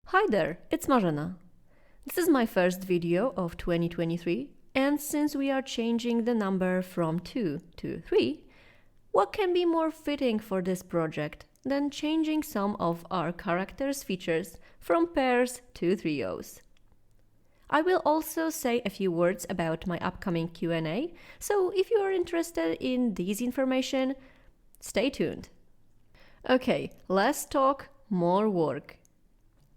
Hi there, it's Marzena. This is my first video of 2023, and since we are changing the number from 2 to 3, what can be more fitting for this project than changing some of our characters' features from pairs to trios? I will also say a few words about my upcoming Q&A, so if you are interested in this information, stay tuned. Okay, less talk, more work.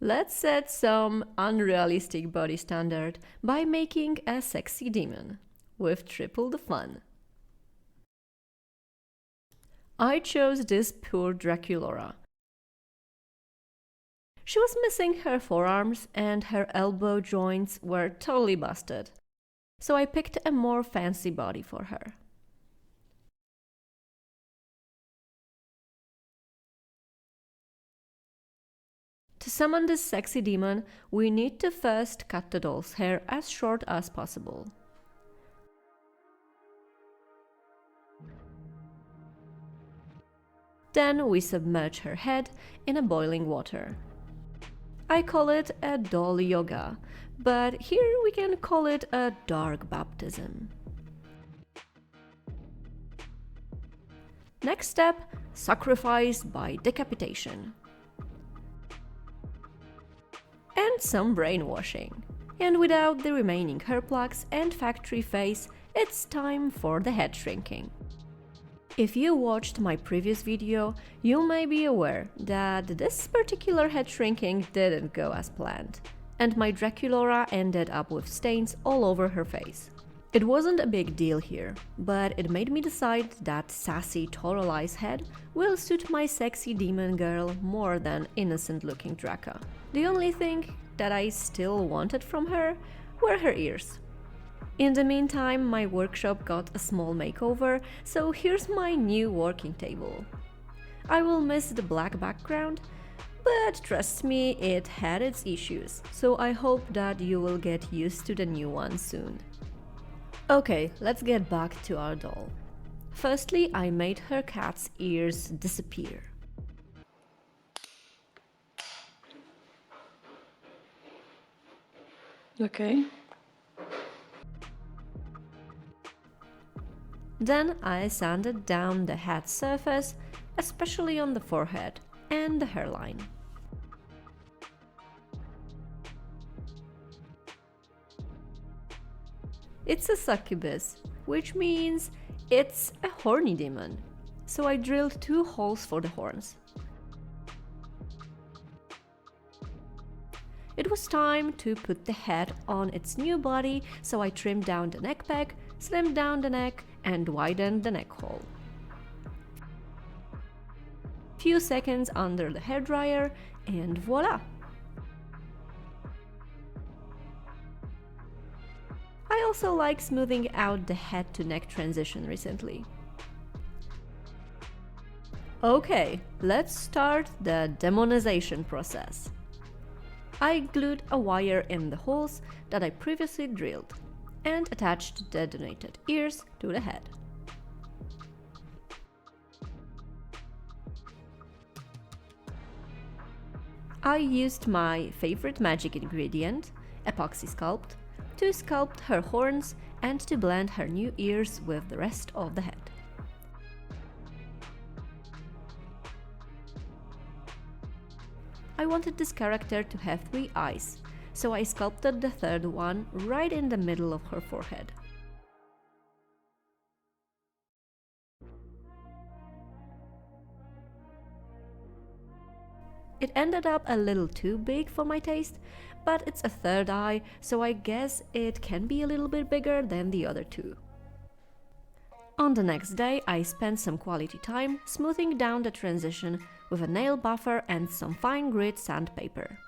Let's set some unrealistic body standard by making a sexy demon, with triple the fun. I chose this poor Draculora. She was missing her forearms and her elbow joints were totally busted, so I picked a more fancy body for her. To summon this sexy demon, we need to first cut the doll's hair as short as possible. Then we submerge her head in a boiling water. I call it a doll yoga, but here we can call it a dark baptism. Next step, sacrifice by decapitation. And some brainwashing. And without the remaining hair plugs and factory face, it's time for the head shrinking. If you watched my previous video, you may be aware that this particular head shrinking didn't go as planned, and my Draculora ended up with stains all over her face. It wasn't a big deal here, but it made me decide that sassy Torali's head will suit my sexy demon girl more than innocent-looking Draca. The only thing that I still wanted from her were her ears. In the meantime, my workshop got a small makeover, so here's my new working table. I will miss the black background, but trust me, it had its issues, so I hope that you will get used to the new one soon. Okay, let's get back to our doll. Firstly, I made her cat's ears disappear. Okay. Then I sanded down the head surface, especially on the forehead and the hairline. It's a succubus, which means it's a horny demon, so I drilled 2 holes for the horns. It was time to put the head on its new body, so I trimmed down the neck peg, slimmed down the neck, and widened the neck hole. Few seconds under the hairdryer, and voila! I also like smoothing out the head to neck transition recently. Okay, let's start the demonization process. I glued a wire in the holes that I previously drilled and attached the donated ears to the head. I used my favorite magic ingredient, epoxy sculpt, to sculpt her horns and to blend her new ears with the rest of the head. I wanted this character to have 3 eyes, so I sculpted the third one right in the middle of her forehead. It ended up a little too big for my taste, but it's a third eye, so I guess it can be a little bit bigger than the other 2. On the next day, I spent some quality time smoothing down the transition with a nail buffer and some fine grit sandpaper.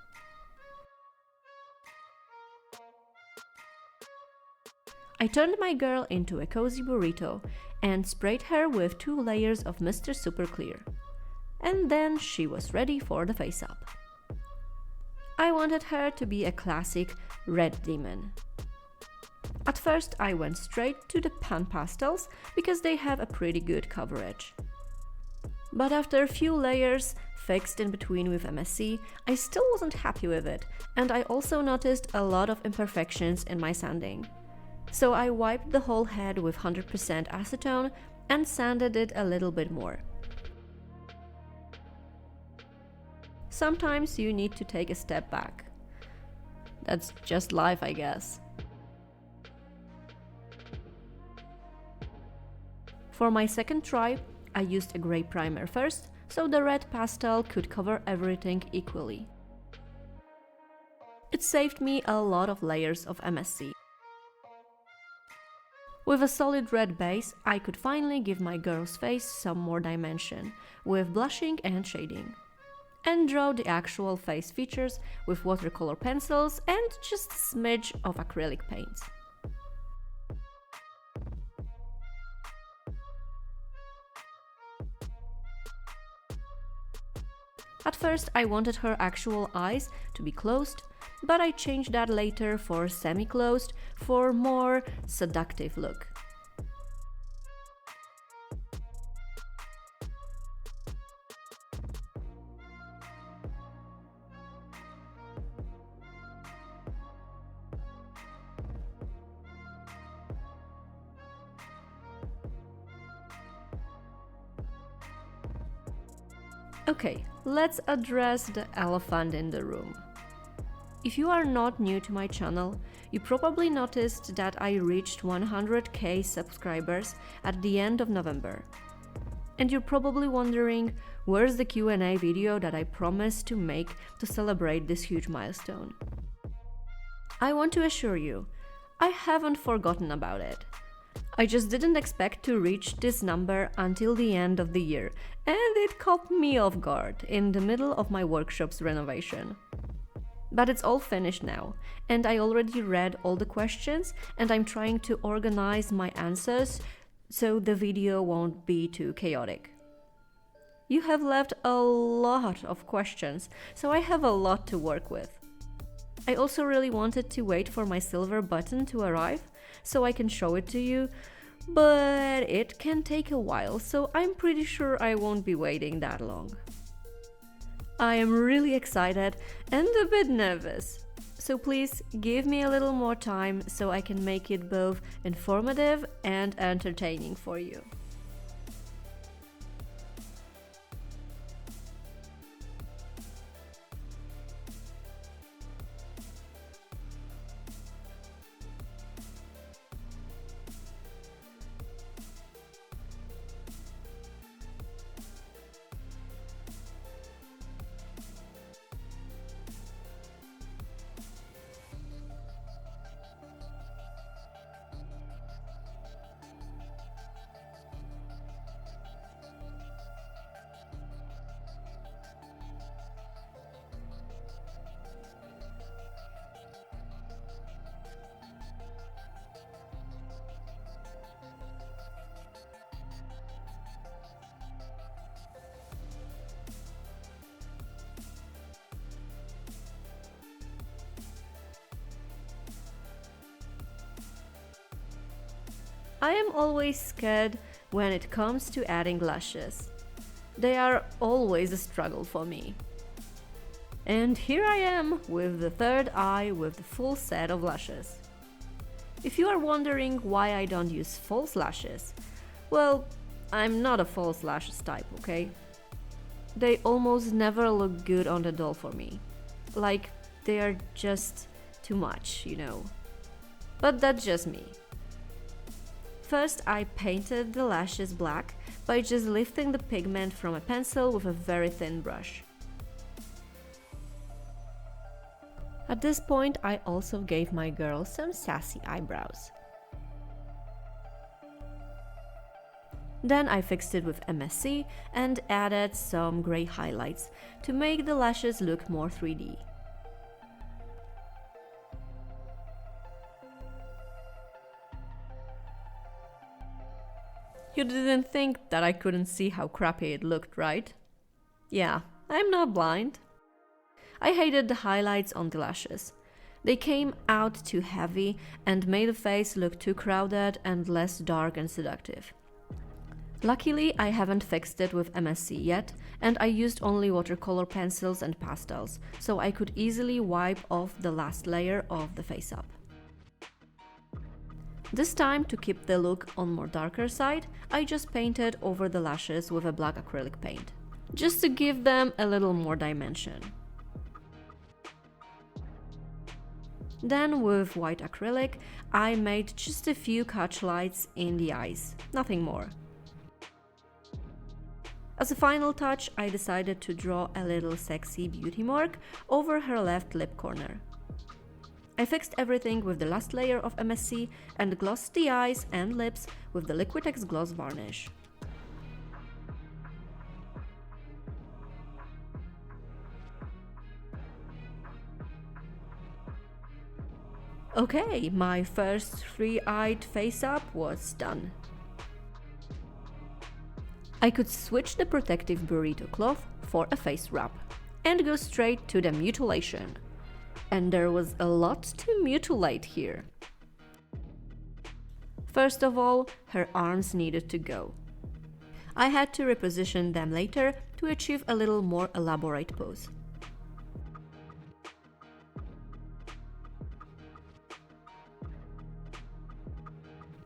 I turned my girl into a cozy burrito and sprayed her with 2 layers of Mr. Super Clear. and then she was ready for the face-up. I wanted her to be a classic red demon. At first I went straight to the pan pastels because they have a pretty good coverage. But after a few layers fixed in between with MSC, I still wasn't happy with it, and I also noticed a lot of imperfections in my sanding. So I wiped the whole head with 100% acetone and sanded it a little bit more. Sometimes you need to take a step back. That's just life, I guess. For my second try, I used a grey primer first, so the red pastel could cover everything equally. It saved me a lot of layers of MSC. With a solid red base, I could finally give my girl's face some more dimension, with blushing and shading, and draw the actual face features with watercolor pencils and just a smidge of acrylic paints. At first I wanted her actual eyes to be closed, but I changed that later for semi-closed for more seductive look. Okay, let's address the elephant in the room. If you are not new to my channel, you probably noticed that I reached 100k subscribers at the end of November. And you're probably wondering, where's the Q&A video that I promised to make to celebrate this huge milestone? I want to assure you, I haven't forgotten about it. I just didn't expect to reach this number until the end of the year, and it caught me off guard in the middle of my workshop's renovation. But it's all finished now, and I already read all the questions, and I'm trying to organize my answers so the video won't be too chaotic. You have left a lot of questions, so I have a lot to work with. I also really wanted to wait for my silver button to arrive, so I can show it to you, but it can take a while, so I'm pretty sure I won't be waiting that long. I am really excited and a bit nervous, so please give me a little more time so I can make it both informative and entertaining for you. I am always scared when it comes to adding lashes. They are always a struggle for me. And here I am with the third eye with the full set of lashes. If you are wondering why I don't use false lashes, well, I'm not a false lashes type, okay? They almost never look good on the doll for me. Like, they are just too much, you know. But that's just me. First, I painted the lashes black by just lifting the pigment from a pencil with a very thin brush. At this point, I also gave my girl some sassy eyebrows. Then I fixed it with MSC and added some grey highlights to make the lashes look more 3D. You didn't think that I couldn't see how crappy it looked, right? Yeah, I'm not blind. I hated the highlights on the lashes. They came out too heavy and made the face look too crowded and less dark and seductive. Luckily, I haven't fixed it with MSC yet, and I used only watercolor pencils and pastels, so I could easily wipe off the last layer of the face-up. This time, to keep the look on more darker side, I just painted over the lashes with a black acrylic paint, just to give them a little more dimension. Then, with white acrylic, I made just a few catch lights in the eyes, nothing more. As a final touch, I decided to draw a little sexy beauty mark over her left lip corner. I fixed everything with the last layer of MSC and glossed the eyes and lips with the Liquitex gloss varnish. Okay, my first three-eyed face-up was done. I could switch the protective burrito cloth for a face wrap and go straight to the mutilation. And there was a lot to mutilate here. First of all, her arms needed to go. I had to reposition them later to achieve a little more elaborate pose.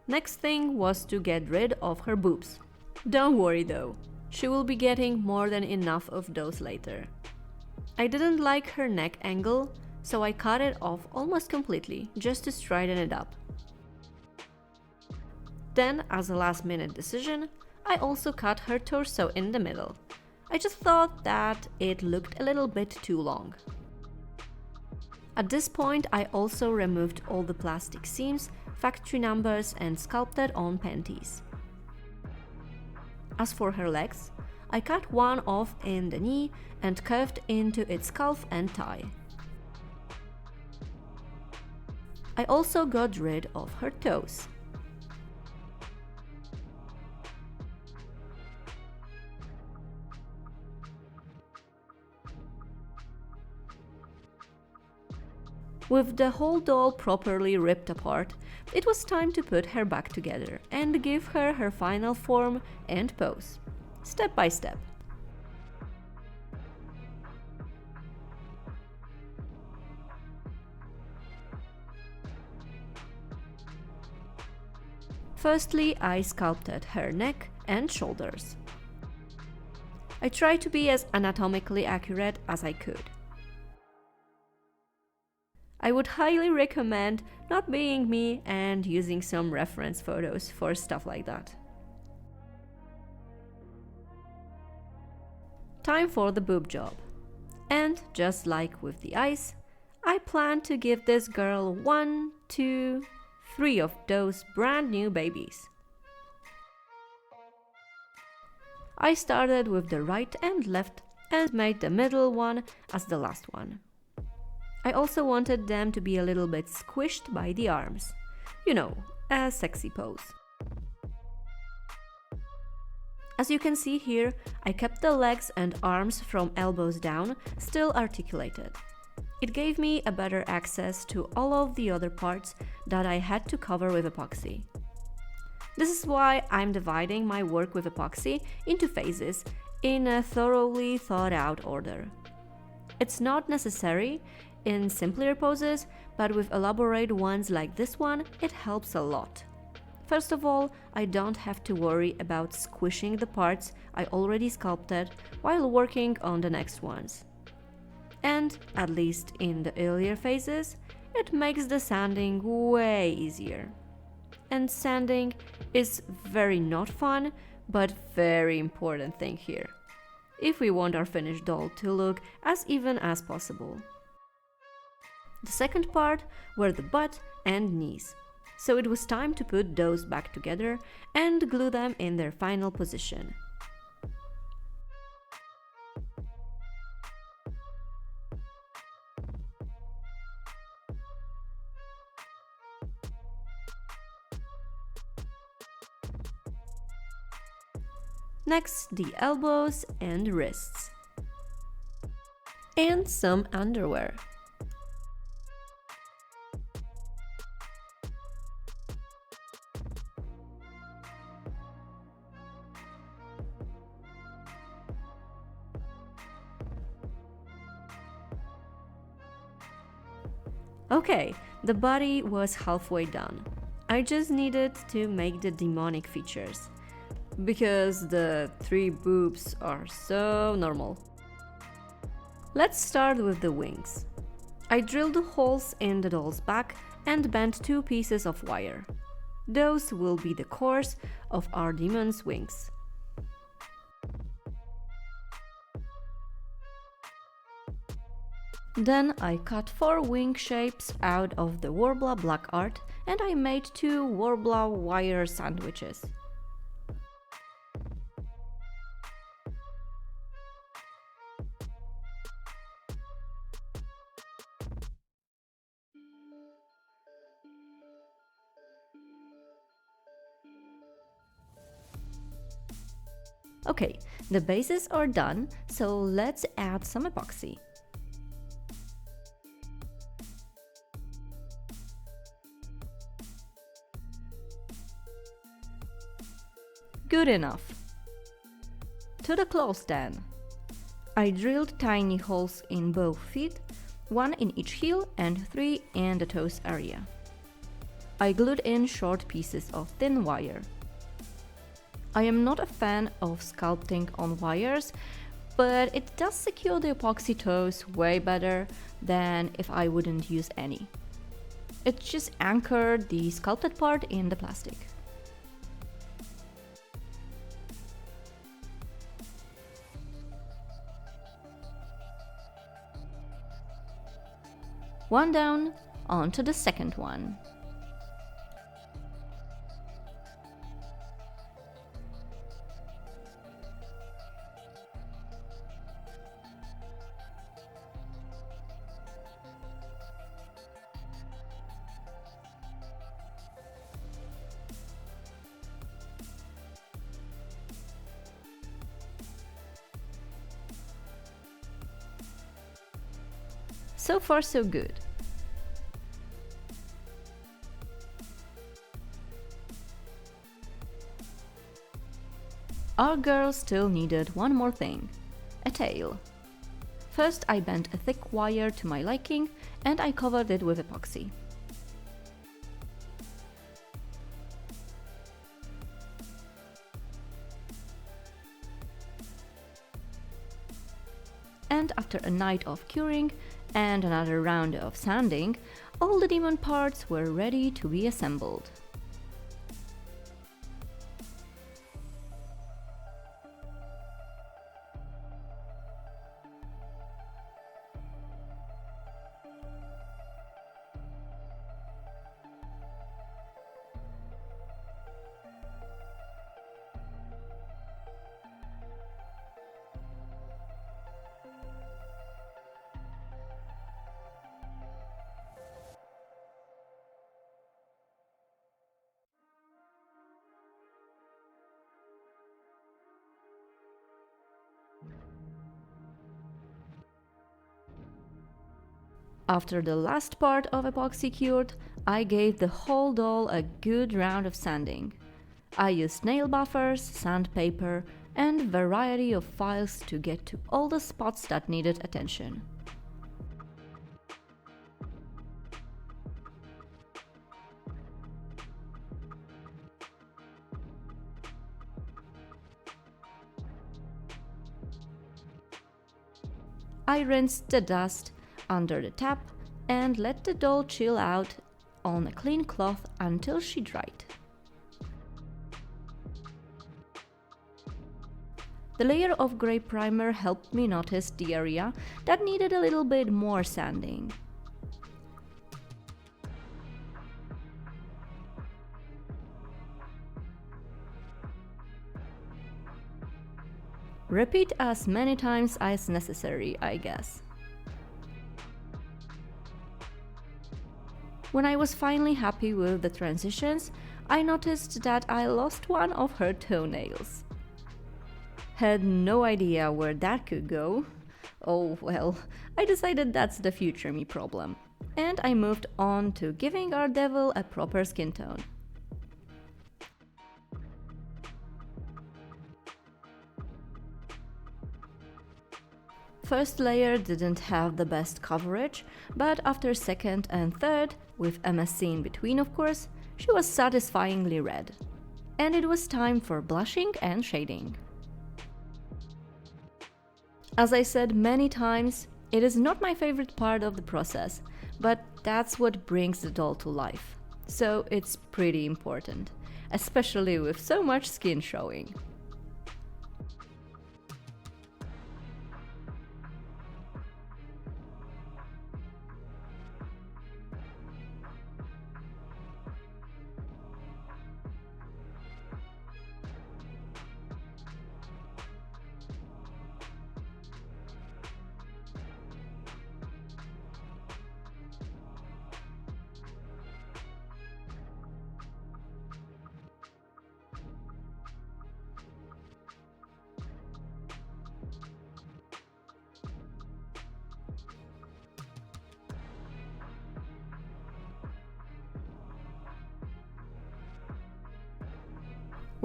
Next thing was to get rid of her boobs. Don't worry though, she will be getting more than enough of those later. I didn't like her neck angle, so I cut it off almost completely, just to straighten it up. Then, as a last-minute decision, I also cut her torso in the middle. I just thought that it looked a little bit too long. At this point, I also removed all the plastic seams, factory numbers and sculpted on panties. As for her legs, I cut one off in the knee and curved into its calf and thigh. I also got rid of her toes. With the whole doll properly ripped apart, it was time to put her back together and give her her final form and pose, step by step. Firstly, I sculpted her neck and shoulders. I tried to be as anatomically accurate as I could. I would highly recommend not being me and using some reference photos for stuff like that. Time for the boob job. And just like with the eyes, I plan to give this girl 1, 2, 3 of those brand new babies. I started with the right and left and made the middle one as the last one. I also wanted them to be a little bit squished by the arms. You know, a sexy pose. As you can see here, I kept the legs and arms from elbows down still articulated. It gave me a better access to all of the other parts that I had to cover with epoxy. This is why I'm dividing my work with epoxy into phases in a thoroughly thought out order. It's not necessary in simpler poses, but with elaborate ones like this one, it helps a lot. First of all, I don't have to worry about squishing the parts I already sculpted while working on the next ones. And, at least in the earlier phases, it makes the sanding way easier. And sanding is very not fun, but very important thing here, if we want our finished doll to look as even as possible. The second part were the butt and knees, so it was time to put those back together and glue them in their final position. Next, the elbows and wrists. and some underwear. Okay, the body was halfway done. I just needed to make the demonic features, because the 3 boobs are so normal. Let's start with the wings. I drilled holes in the doll's back and bent 2 pieces of wire. Those will be the cores of our demon's wings. Then I cut 4 wing shapes out of the Warbler black art and I made 2 Warbler wire sandwiches. Okay, the bases are done, so let's add some epoxy. Good enough. To the claws then. I drilled tiny holes in both feet, 1 in each heel and 3 in the toes area. I glued in short pieces of thin wire. I am not a fan of sculpting on wires, but it does secure the epoxy toes way better than if I wouldn't use any. It just anchored the sculpted part in the plastic. One down, on to the second one. So far so good. Our girl still needed one more thing, a tail. First I bent a thick wire to my liking and I covered it with epoxy. And after a night of curing and another round of sanding, all the demon parts were ready to be assembled. After the last part of epoxy cured, I gave the whole doll a good round of sanding. I used nail buffers, sandpaper, and a variety of files to get to all the spots that needed attention. I rinsed the dust under the tap and let the doll chill out on a clean cloth until she dried. The layer of grey primer helped me notice the area that needed a little bit more sanding. Repeat as many times as necessary, I guess. When I was finally happy with the transitions, I noticed that I lost one of her toenails. Had no idea where that could go, Oh well, I decided that's the future me problem. And I moved on to giving our devil a proper skin tone. First layer didn't have the best coverage, but after second and third, with MSC in between of course, she was satisfyingly red. And it was time for blushing and shading. As I said many times, it is not my favorite part of the process, but that's what brings the doll to life. So it's pretty important, especially with so much skin showing.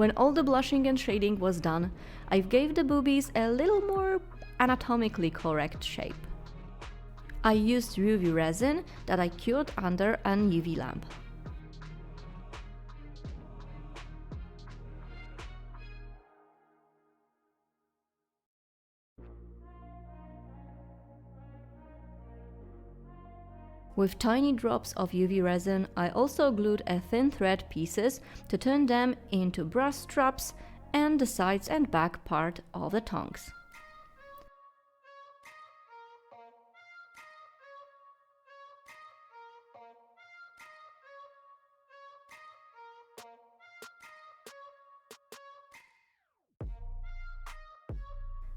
When all the blushing and shading was done, I gave the boobies a little more anatomically correct shape. I used UV resin that I cured under an UV lamp. With tiny drops of UV resin, I also glued a thin thread pieces to turn them into brass straps and the sides and back part of the tongs.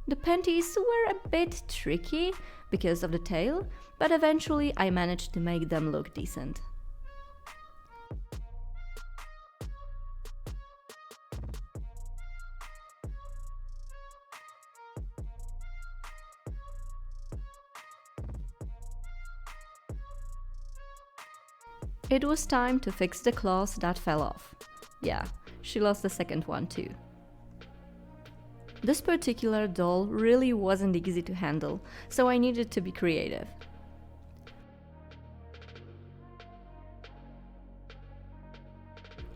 The panties were a bit tricky because of the tail, but eventually I managed to make them look decent. It was time to fix the claws that fell off. Yeah, she lost the second one too. This particular doll really wasn't easy to handle, so I needed to be creative.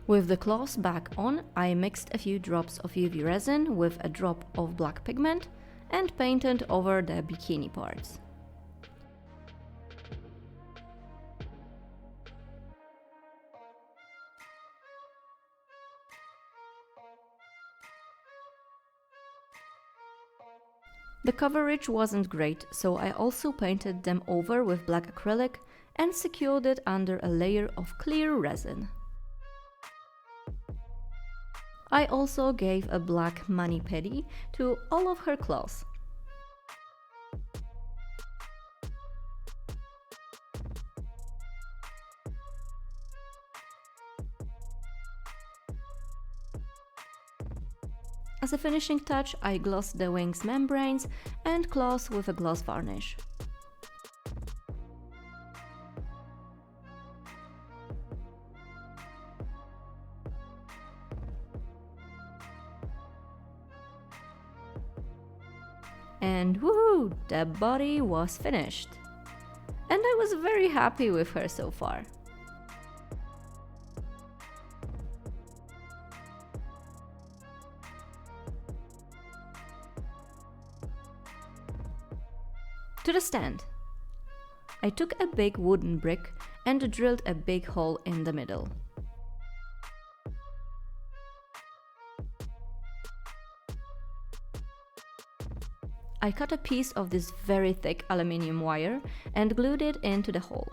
With the claws back on, I mixed a few drops of UV resin with a drop of black pigment and painted over the bikini parts. The coverage wasn't great, so I also painted them over with black acrylic and secured it under a layer of clear resin. I also gave a black mani-pedi to all of her claws. As a finishing touch, I glossed the wings membranes and claws with a gloss varnish. And woohoo! The body was finished. And I was very happy with her so far. To the stand. I took a big wooden brick and drilled a big hole in the middle. I cut a piece of this very thick aluminium wire and glued it into the hole.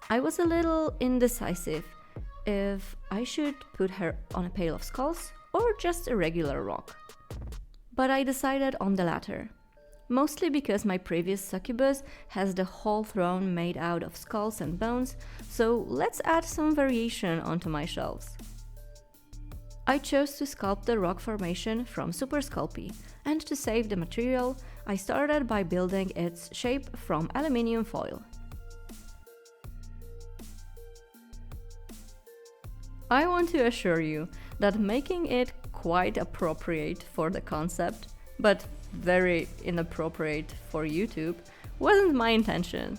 I was a little indecisive if I should put her on a pail of skulls or just a regular rock. But I decided on the latter. Mostly because my previous Succubus has the whole throne made out of skulls and bones, so let's add some variation onto my shelves. I chose to sculpt the rock formation from Super Sculpey, and to save the material, I started by building its shape from aluminium foil. I want to assure you that making it quite appropriate for the concept, but very inappropriate for YouTube, wasn't my intention.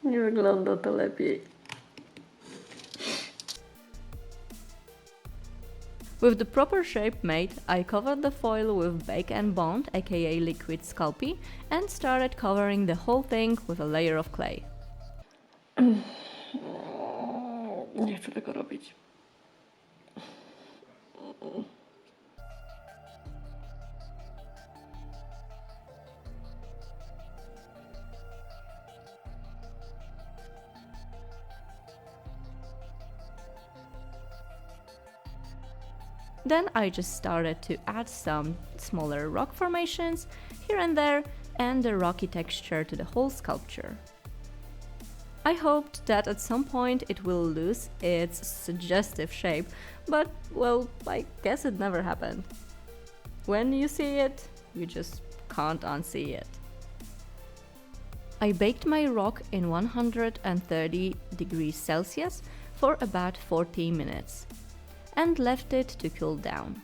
Nie wygląda to lepiej. With the proper shape made, I covered the foil with Bake and Bond, aka liquid Sculpey, and started covering the whole thing with a layer of clay. Nie chcę tego robić. Then I just started to add some smaller rock formations here and there and the rocky texture to the whole sculpture. I hoped that at some point it will lose its suggestive shape, but well, I guess it never happened. When you see it, you just can't unsee it. I baked my rock in 130 degrees Celsius for about 40 minutes and left it to cool down.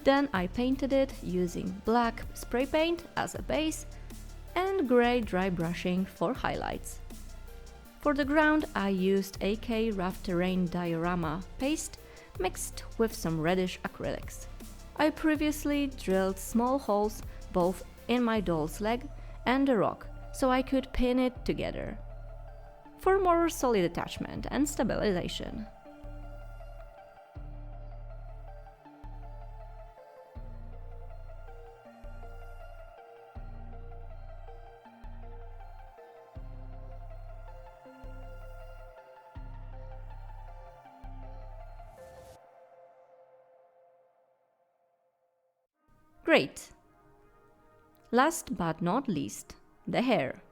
Then I painted it using black spray paint as a base and grey dry brushing for highlights. For the ground I used AK Rough Terrain diorama paste mixed with some reddish acrylics. I previously drilled small holes both in my doll's leg and the rock so I could pin it together for more solid attachment and stabilization. Great! Last but not least, the hair.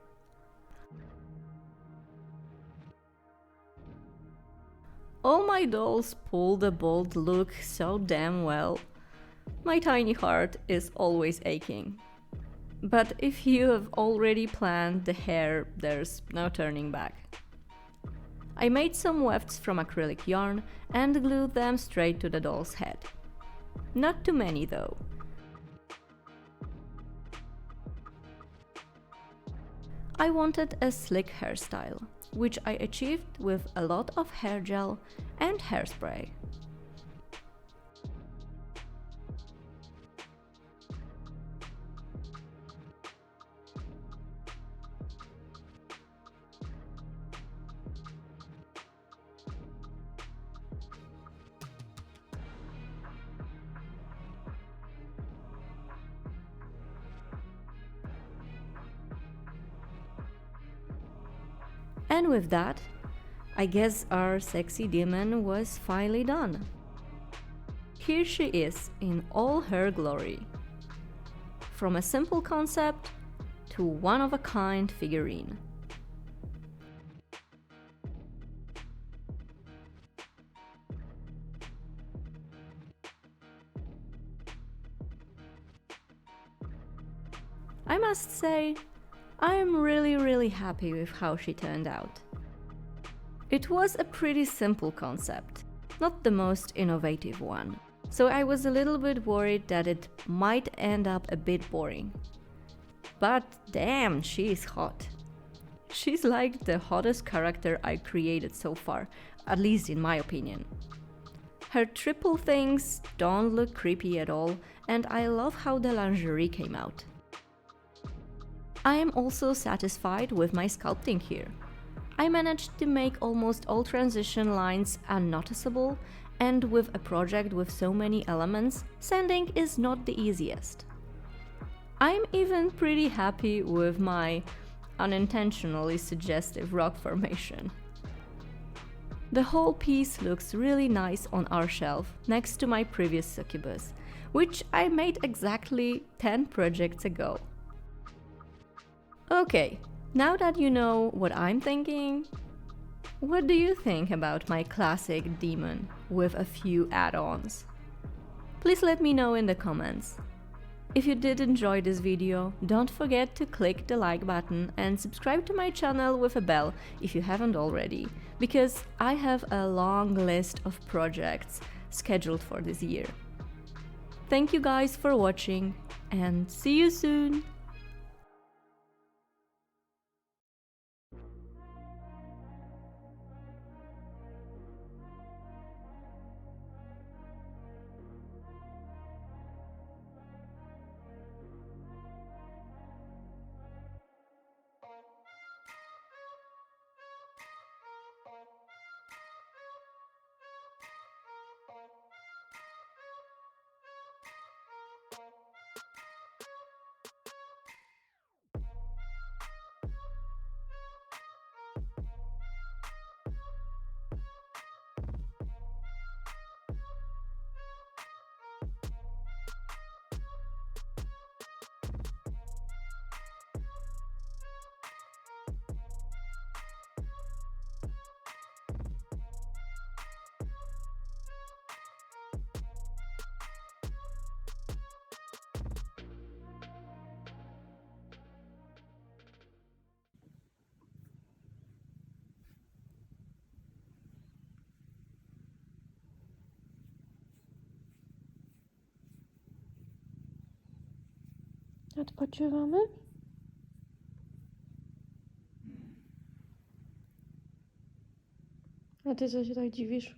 All my dolls pull the bold look so damn well. My tiny heart is always aching. But if you have already planned the hair, there's no turning back. I made some wefts from acrylic yarn and glued them straight to the doll's head. Not too many though. I wanted a slick hairstyle, which I achieved with a lot of hair gel and hairspray. And with that, I guess our sexy demon was finally done. Here she is in all her glory. From a simple concept to one-of-a-kind figurine. I must say, I am really happy with how she turned out. It was a pretty simple concept, not the most innovative one, so I was a little bit worried that it might end up a bit boring. But damn, she is hot. She's like the hottest character I created so far, at least in my opinion. Her triple things don't look creepy at all, and I love how the lingerie came out. I am also satisfied with my sculpting here. I managed to make almost all transition lines unnoticeable, and with a project with so many elements, sanding is not the easiest. I'm even pretty happy with my unintentionally suggestive rock formation. The whole piece looks really nice on our shelf next to my previous Succubus, which I made exactly 10 projects ago. Okay, now that you know what I'm thinking, What do you think about my classic demon with a few add-ons? Please let me know in the comments. If you did enjoy this video, don't forget to click the like button and subscribe to my channel with a bell if you haven't already, because I have a long list of projects scheduled for this year. Thank you guys for watching, and see you soon! Odpoczywamy? A ty co się tak dziwisz?